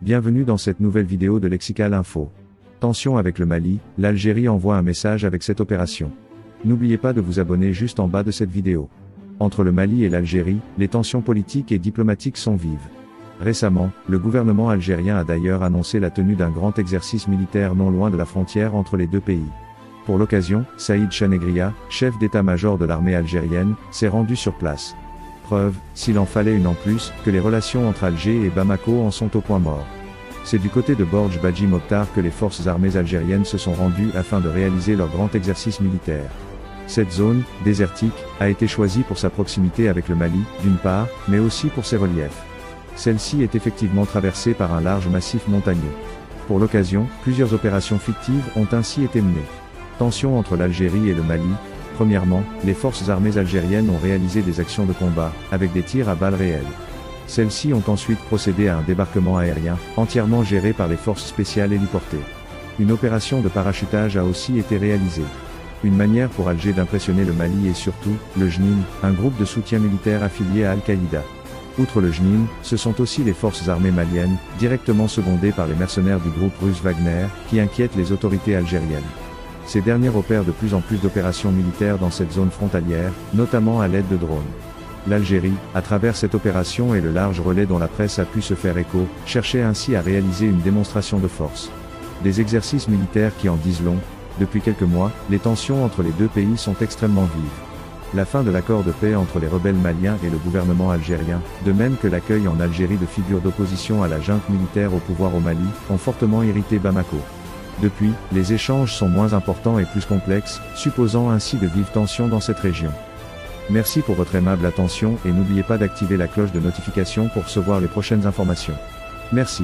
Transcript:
Bienvenue dans cette nouvelle vidéo de Lexical Info. Tension avec le Mali, l'Algérie envoie un message avec cette opération. N'oubliez pas de vous abonner juste en bas de cette vidéo. Entre le Mali et l'Algérie, les tensions politiques et diplomatiques sont vives. Récemment, le gouvernement algérien a d'ailleurs annoncé la tenue d'un grand exercice militaire non loin de la frontière entre les deux pays. Pour l'occasion, Saïd Chanegria, chef d'état-major de l'armée algérienne, s'est rendu sur place. Preuve, s'il en fallait une en plus, que les relations entre Alger et Bamako en sont au point mort. C'est du côté de Borj Badji Mokhtar que les forces armées algériennes se sont rendues afin de réaliser leur grand exercice militaire. Cette zone, désertique, a été choisie pour sa proximité avec le Mali, d'une part, mais aussi pour ses reliefs. Celle-ci est effectivement traversée par un large massif montagneux. Pour l'occasion, plusieurs opérations fictives ont ainsi été menées. Tension entre l'Algérie et le Mali. Premièrement, les forces armées algériennes ont réalisé des actions de combat, avec des tirs à balles réelles. Celles-ci ont ensuite procédé à un débarquement aérien, entièrement géré par les forces spéciales héliportées. Une opération de parachutage a aussi été réalisée. Une manière pour Alger d'impressionner le Mali et surtout, le JNIM, un groupe de soutien militaire affilié à Al-Qaïda. Outre le JNIM, ce sont aussi les forces armées maliennes, directement secondées par les mercenaires du groupe russe Wagner, qui inquiètent les autorités algériennes. Ces dernières opèrent de plus en plus d'opérations militaires dans cette zone frontalière, notamment à l'aide de drones. L'Algérie, à travers cette opération et le large relais dont la presse a pu se faire écho, cherchait ainsi à réaliser une démonstration de force. Des exercices militaires qui en disent long. Depuis quelques mois, les tensions entre les deux pays sont extrêmement vives. La fin de l'accord de paix entre les rebelles maliens et le gouvernement algérien, de même que l'accueil en Algérie de figures d'opposition à la junte militaire au pouvoir au Mali, ont fortement irrité Bamako. Depuis, les échanges sont moins importants et plus complexes, supposant ainsi de vives tensions dans cette région. Merci pour votre aimable attention et n'oubliez pas d'activer la cloche de notification pour recevoir les prochaines informations. Merci.